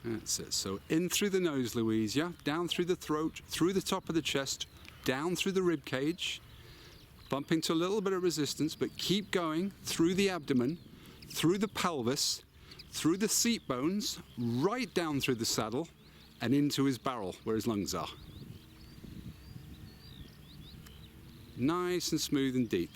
That's it. So in through the nose, Louise, yeah? Down through the throat, through the top of the chest, down through the rib cage. Bump into a little bit of resistance, but keep going through the abdomen, through the pelvis, through the seat bones, right down through the saddle, and into his barrel, where his lungs are. Nice and smooth and deep.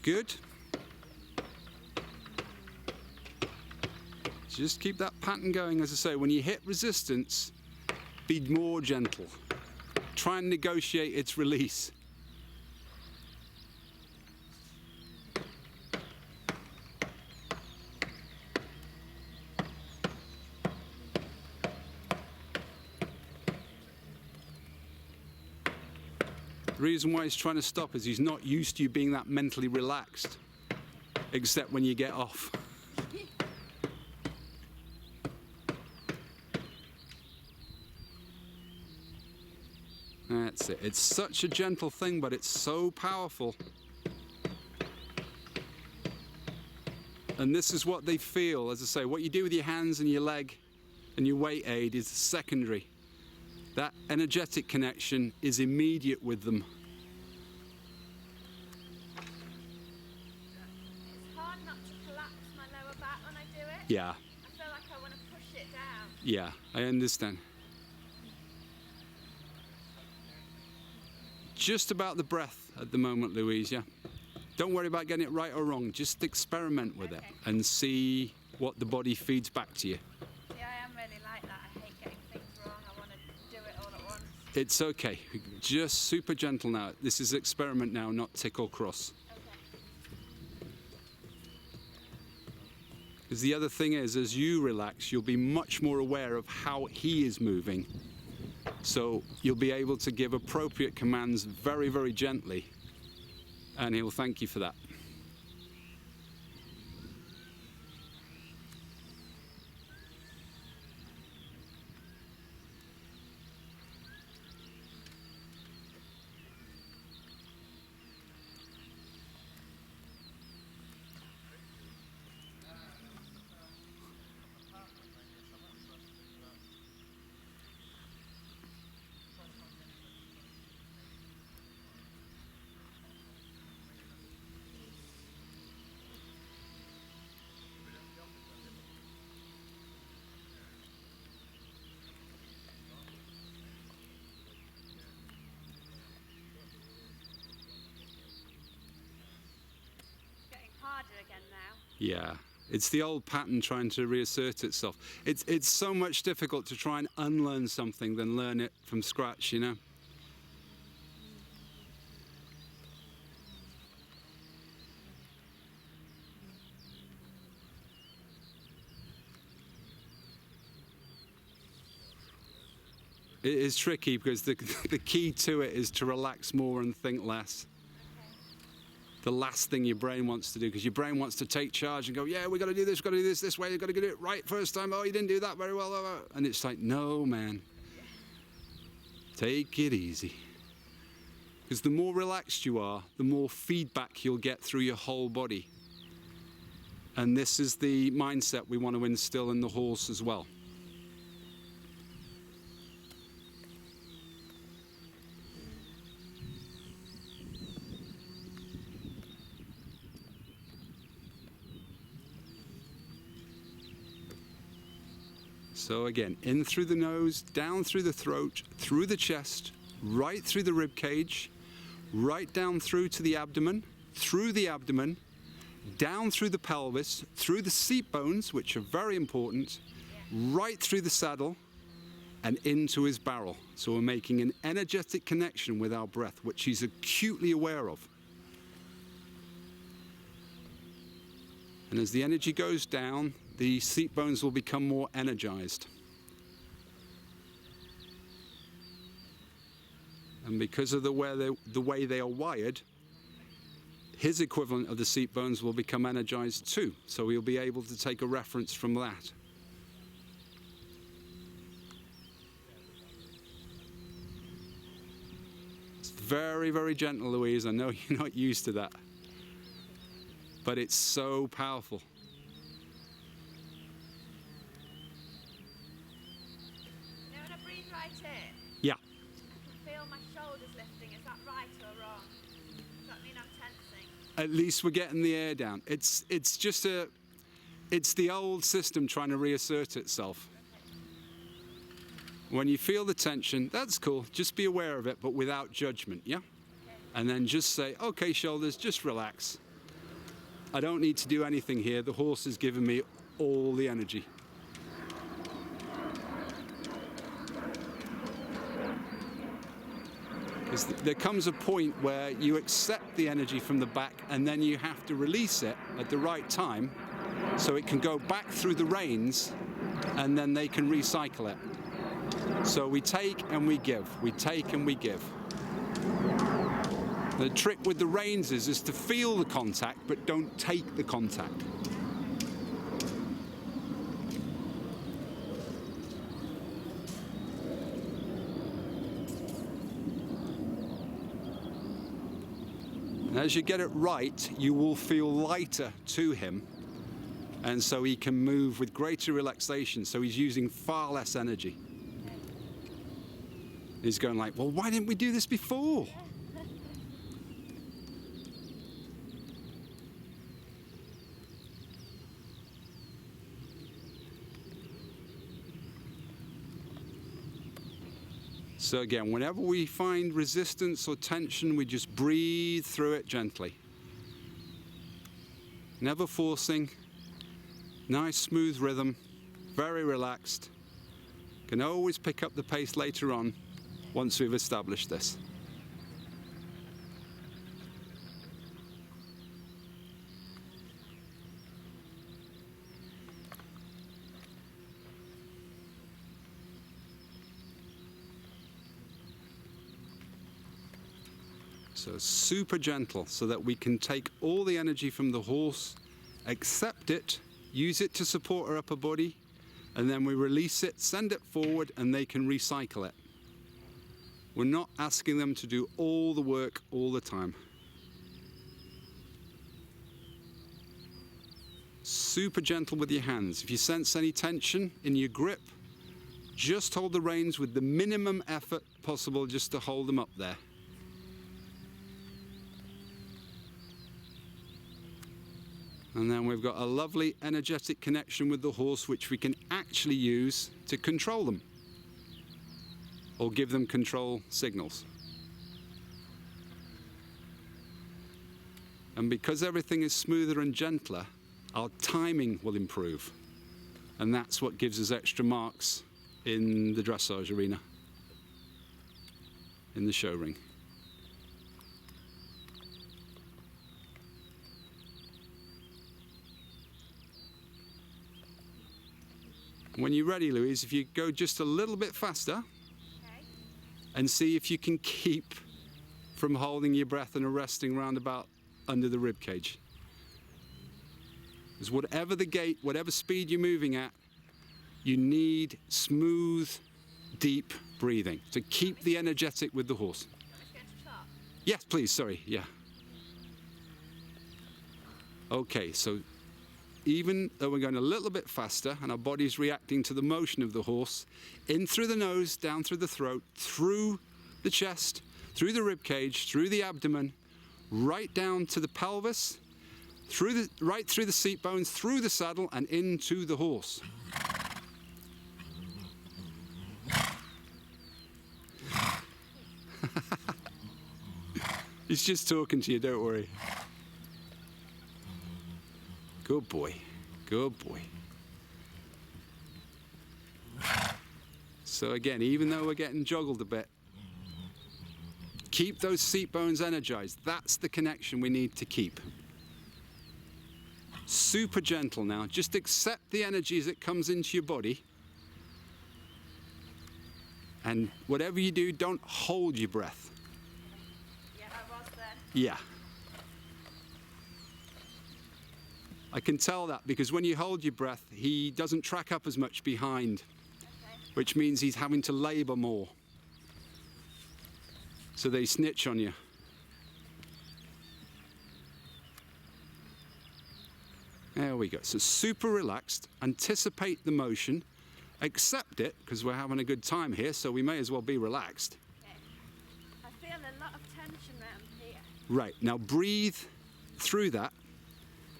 Good. Just keep that pattern going. As I say, when you hit resistance, be more gentle. Try and negotiate its release. The reason why he's trying to stop is he's not used to you being that mentally relaxed, except when you get off. That's it. It's such a gentle thing, but it's so powerful. And this is what they feel. As I say, what you do with your hands and your leg and your weight aid is secondary. That energetic connection is immediate with them. It's hard not to collapse my lower back when I do it. Yeah. I feel like I want to push it down. Yeah, I understand. Just about the breath at the moment, Louise, yeah? Don't worry about getting it right or wrong. Just experiment with it and see what the body feeds back to you. See, I am really like that. I hate getting things wrong. I want to do it all at once. It's okay. Just super gentle now. This is experiment now, not tick or cross. Okay. Because the other thing is, as you relax, you'll be much more aware of how he is moving. So you'll be able to give appropriate commands very, very gently. And he'll thank you for that. Harder again now. Yeah, it's the old pattern trying to reassert itself. It's so much difficult to try and unlearn something than learn it from scratch, you know? It is tricky because the key to it is to relax more and think less. The last thing your brain wants to do, because your brain wants to take charge and go, yeah, we got to do this, we've got to do this way, you've got to do it right first time, oh, you didn't do that very well, and it's like, no, man, take it easy. Because the more relaxed you are, the more feedback you'll get through your whole body. And this is the mindset we want to instill in the horse as well. So again, in through the nose, down through the throat, through the chest, right through the rib cage, right down through to the abdomen, down through the pelvis, through the seat bones, which are very important, right through the saddle and into his barrel. So we're making an energetic connection with our breath, which he's acutely aware of. And as the energy goes down, the seat bones will become more energized. And because of the way they are wired, his equivalent of the seat bones will become energized too. So he'll be able to take a reference from that. It's very, very gentle, Louise. I know you're not used to that. But it's so powerful. Now when I breathe right in, Yeah. I can feel my shoulders lifting. Is that right or wrong? Does that mean I'm tensing? At least we're getting the air down. It's the old system trying to reassert itself. When you feel the tension, that's cool. Just be aware of it, but without judgment, yeah? And then just say, okay, shoulders, just relax. I don't need to do anything here. The horse is giving me all the energy. Because there comes a point where you accept the energy from the back and then you have to release it at the right time so it can go back through the reins and then they can recycle it. So we take and we give. We take and we give. The trick with the reins is to feel the contact, but don't take the contact. And as you get it right, you will feel lighter to him, and so he can move with greater relaxation, so he's using far less energy. He's going like, well, why didn't we do this before? So again, whenever we find resistance or tension, we just breathe through it gently. Never forcing. Nice smooth rhythm, very relaxed. Can always pick up the pace later on once we've established this. So super gentle so that we can take all the energy from the horse, accept it, use it to support our upper body, and then we release it, send it forward, and they can recycle it. We're not asking them to do all the work all the time. Super gentle with your hands. If you sense any tension in your grip, just hold the reins with the minimum effort possible just to hold them up there. And then we've got a lovely energetic connection with the horse, which we can actually use to control them or give them control signals. And because everything is smoother and gentler, our timing will improve. And that's what gives us extra marks in the dressage arena, in the show ring. When you're ready, Louise, if you go just a little bit faster, Okay. and see if you can keep from holding your breath and resting round about under the rib cage. Because whatever the gait, whatever speed you're moving at, you need smooth, deep breathing to keep the energetic with the horse. Let's go to top. Yes, please, sorry, yeah. Okay, so even though we're going a little bit faster and our body's reacting to the motion of the horse, in through the nose, down through the throat, through the chest, through the rib cage, through the abdomen, right down to the pelvis, right through the seat bones, through the saddle and into the horse. He's just talking to you, don't worry. Good boy. Good boy. So again, even though we're getting joggled a bit, keep those seat bones energized. That's the connection we need to keep. Super gentle now. Just accept the energy as it comes into your body. And whatever you do, don't hold your breath. Yeah, I was then. Yeah. I can tell that because when you hold your breath, he doesn't track up as much behind, Okay. which means he's having to labor more. So they snitch on you. There we go. So super relaxed, anticipate the motion, accept it because we're having a good time here, so we may as well be relaxed. Okay. I feel a lot of tension around here. Right, now breathe through that.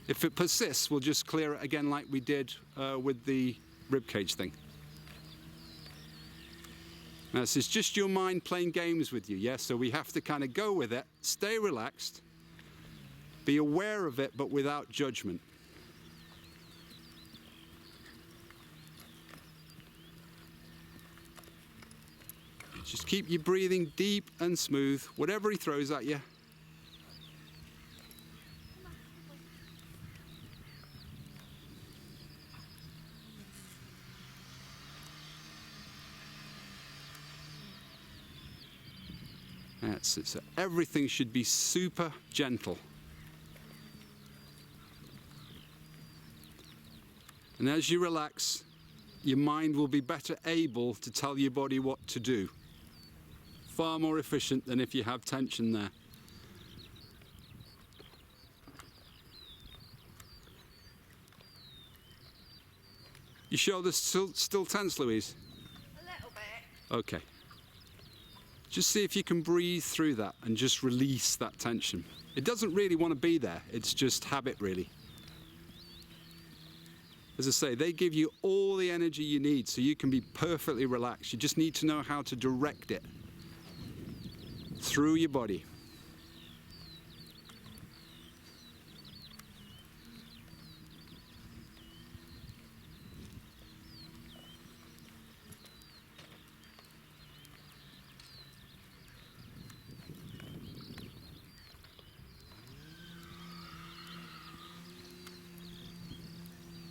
If it persists, we'll just clear it again like we did with the ribcage thing. Now this is just your mind playing games with you, yeah? So we have to kind of go with it, stay relaxed, be aware of it, but without judgment. Just keep your breathing deep and smooth, whatever he throws at you. That's it. So everything should be super gentle. And as you relax, your mind will be better able to tell your body what to do. Far more efficient than if you have tension there. Your shoulders still tense, Louise? A little bit. Okay. Just see if you can breathe through that and just release that tension. It doesn't really want to be there, it's just habit really. As I say, they give you all the energy you need so you can be perfectly relaxed. You just need to know how to direct it through your body.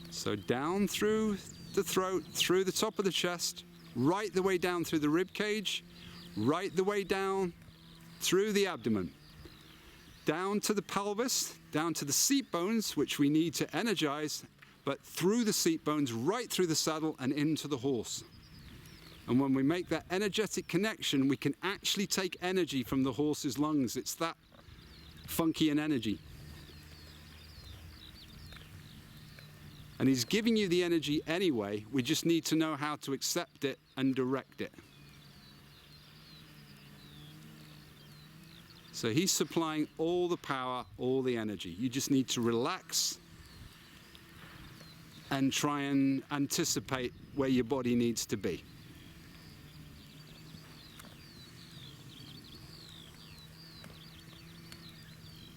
So down through the throat, through the top of the chest, right the way down through the rib cage, right the way down through the abdomen, down to the pelvis, down to the seat bones, which we need to energize, but through the seat bones, right through the saddle and into the horse. And when we make that energetic connection, we can actually take energy from the horse's lungs. It's that funky and energy. And he's giving you the energy anyway, we just need to know how to accept it and direct it. So he's supplying all the power, all the energy. You just need to relax and try and anticipate where your body needs to be.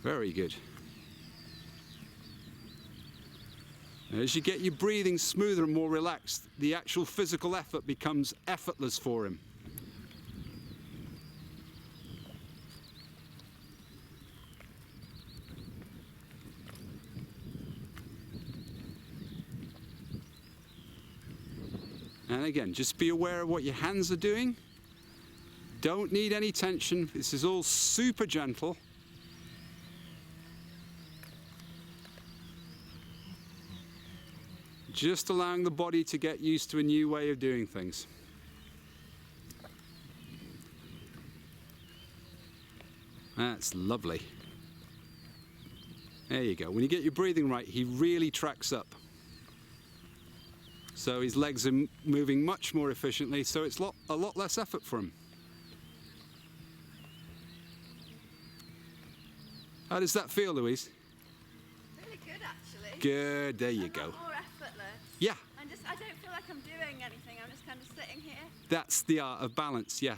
Very good. As you get your breathing smoother and more relaxed, the actual physical effort becomes effortless for him. And again, just be aware of what your hands are doing. Don't need any tension. This is all super gentle. Just allowing the body to get used to a new way of doing things. That's lovely. There you go. When you get your breathing right, he really tracks up. So his legs are moving much more efficiently, so it's a lot less effort for him. How does that feel, Louise? Really good, actually. Good, there you A go. lot more effortless. Yeah, I don't feel like I'm doing anything. I'm just kind of sitting here. that's the art of balance, yeah.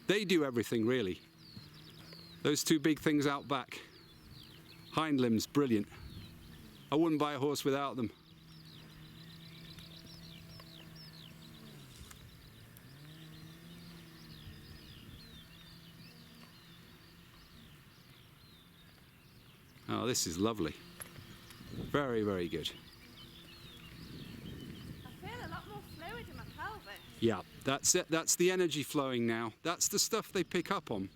They do everything, really. Those two big things out back. Hind limbs, brilliant. I wouldn't buy a horse without them. Oh, this is lovely. Very, very good. I feel a lot more fluid in my pelvis. Yeah, that's it. That's the energy flowing now. That's the stuff they pick up on.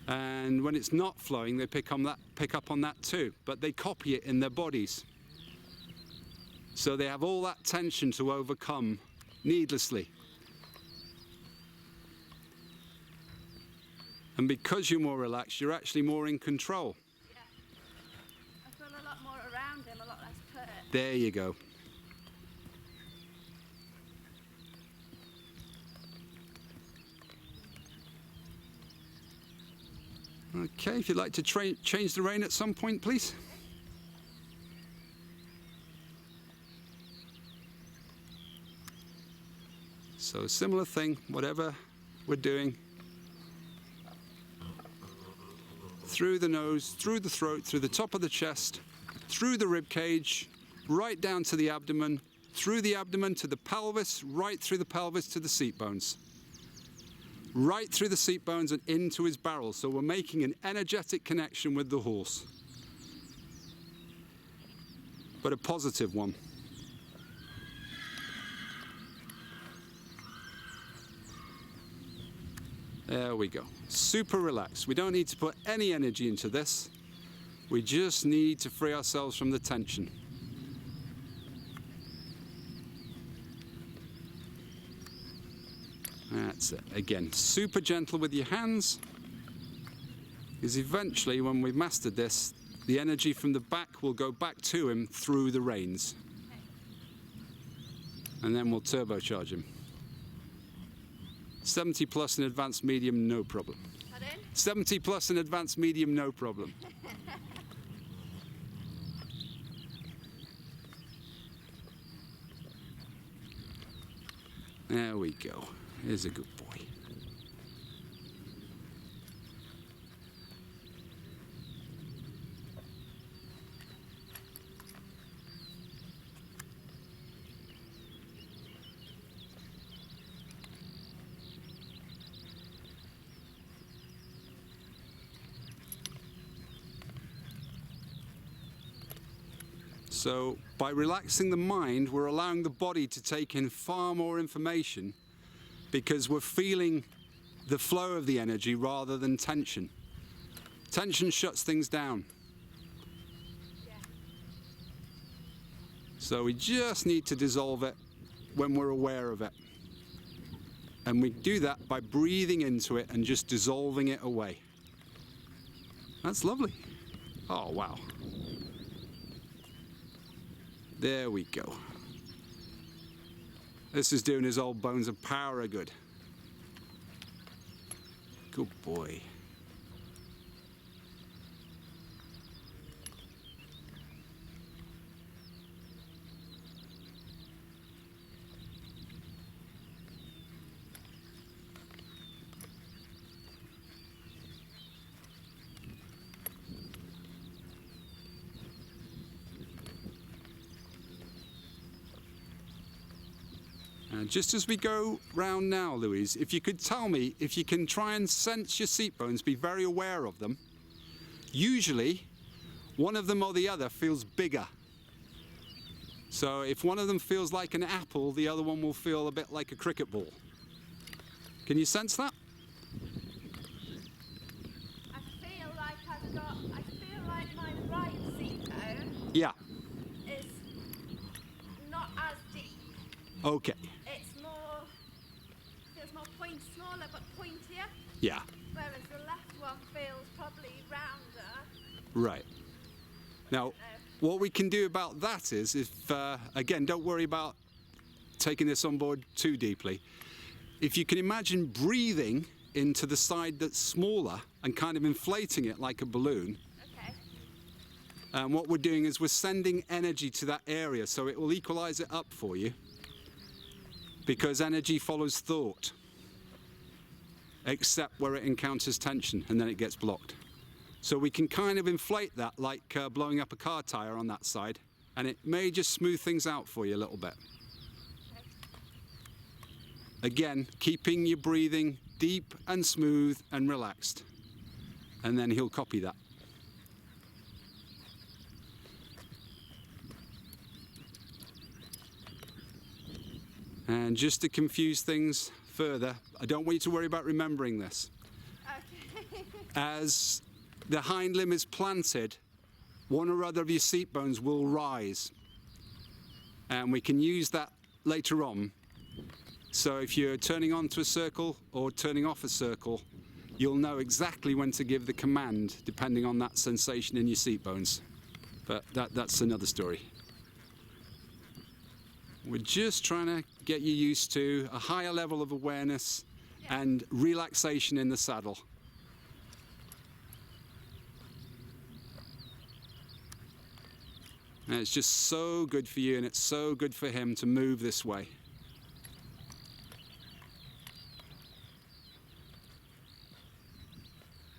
And when it's not flowing, they pick up on that too. But they copy it in their bodies. So they have all that tension to overcome needlessly. And because you're more relaxed, you're actually more in control. Yeah. I feel a lot more around him, a lot less pert. There you go. Okay, if you'd like to change the rein at some point, please. So similar thing, whatever we're doing. Through the nose, through the throat, through the top of the chest, through the rib cage, right down to the abdomen, through the abdomen to the pelvis, right through the pelvis to the seat bones. Right through the seat bones and into his barrel. So we're making an energetic connection with the horse. But a positive one. There we go. Super relaxed. We don't need to put any energy into this. We just need to free ourselves from the tension. That's it. Again, super gentle with your hands. Because eventually, when we've mastered this, the energy from the back will go back to him through the reins. And then we'll turbocharge him. 70 plus in advanced medium, no problem. Pardon? 70 plus in advanced medium, no problem. There we go. Here's a good boy. So by relaxing the mind, we're allowing the body to take in far more information because we're feeling the flow of the energy rather than tension. Tension shuts things down. Yeah. So we just need to dissolve it when we're aware of it. And we do that by breathing into it and just dissolving it away. That's lovely. Oh, wow. There we go. This is doing his old bones of power a good. Good boy. And just as we go round now, Louise, if you could tell me, if you can try and sense your seat bones, be very aware of them. Usually, one of them or the other feels bigger. So if one of them feels like an apple, the other one will feel a bit like a cricket ball. Can you sense that? I feel like my right seat bone Yeah. is not as deep. Okay. Feels more smaller but pointier, Yeah. whereas the left one feels probably rounder. Right. Now, what we can do about that is, if again, don't worry about taking this on board too deeply. If you can imagine breathing into the side that's smaller and kind of inflating it like a balloon, Okay. what we're doing is we're sending energy to that area, so it will equalize it up for you. Because energy follows thought, except where it encounters tension, and then it gets blocked. So we can kind of inflate that like blowing up a car tire on that side, and it may just smooth things out for you a little bit. Again, keeping your breathing deep and smooth and relaxed, and then he'll copy that. And just to confuse things further, I don't want you to worry about remembering this. Okay. As the hind limb is planted, one or other of your seat bones will rise. And we can use that later on. So if you're turning onto a circle or turning off a circle, you'll know exactly when to give the command depending on that sensation in your seat bones. But that's another story. We're just trying to get you used to a higher level of awareness and relaxation in the saddle. And it's just so good for you, and it's so good for him to move this way.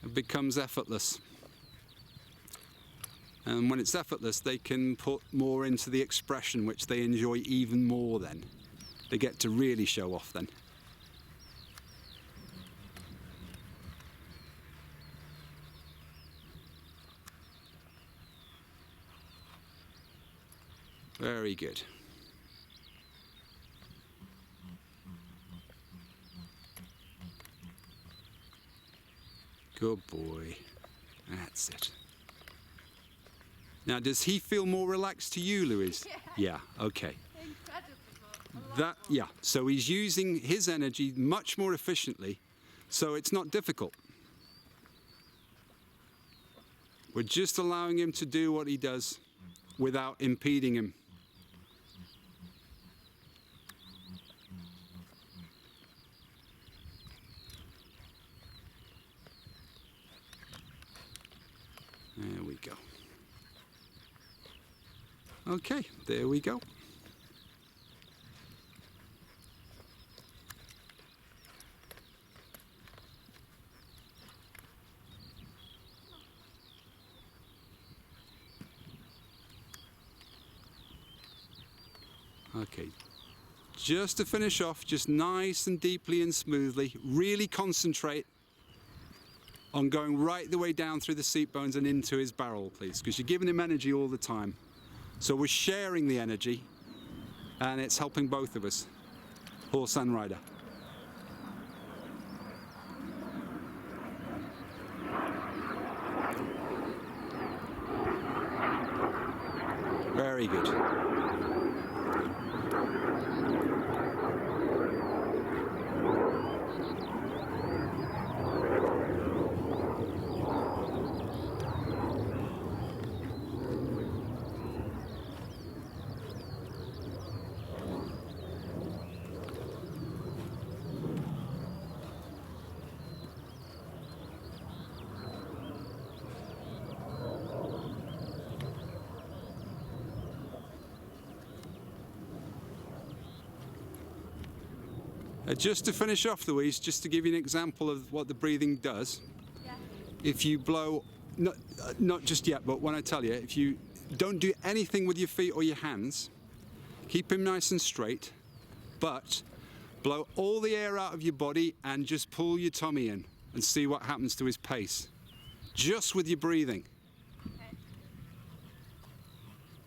It becomes effortless. And when it's effortless, they can put more into the expression, which they enjoy even more then. They get to really show off then. Very good. Good boy. That's it. Now, does he feel more relaxed to you, Louise? Yeah. Yeah, okay. Incredible. So he's using his energy much more efficiently, so it's not difficult. We're just allowing him to do what he does without impeding him. There we go. Okay, there we go. Okay, just to finish off, just nice and deeply and smoothly, really concentrate on going right the way down through the seat bones and into his barrel, please, because you're giving him energy all the time. So we're sharing the energy, and it's helping both of us, horse and rider. Very good. Just to finish off, Louise, just to give you an example of what the breathing does. Yeah. If you blow, not just yet, but when I tell you, if you don't do anything with your feet or your hands, keep him nice and straight, but blow all the air out of your body and just pull your tummy in and see what happens to his pace. Just with your breathing. Okay.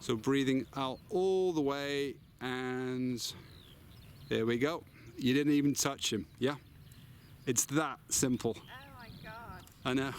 So breathing out all the way, and there we go. You didn't even touch him, yeah? It's that simple. Oh my God. I know.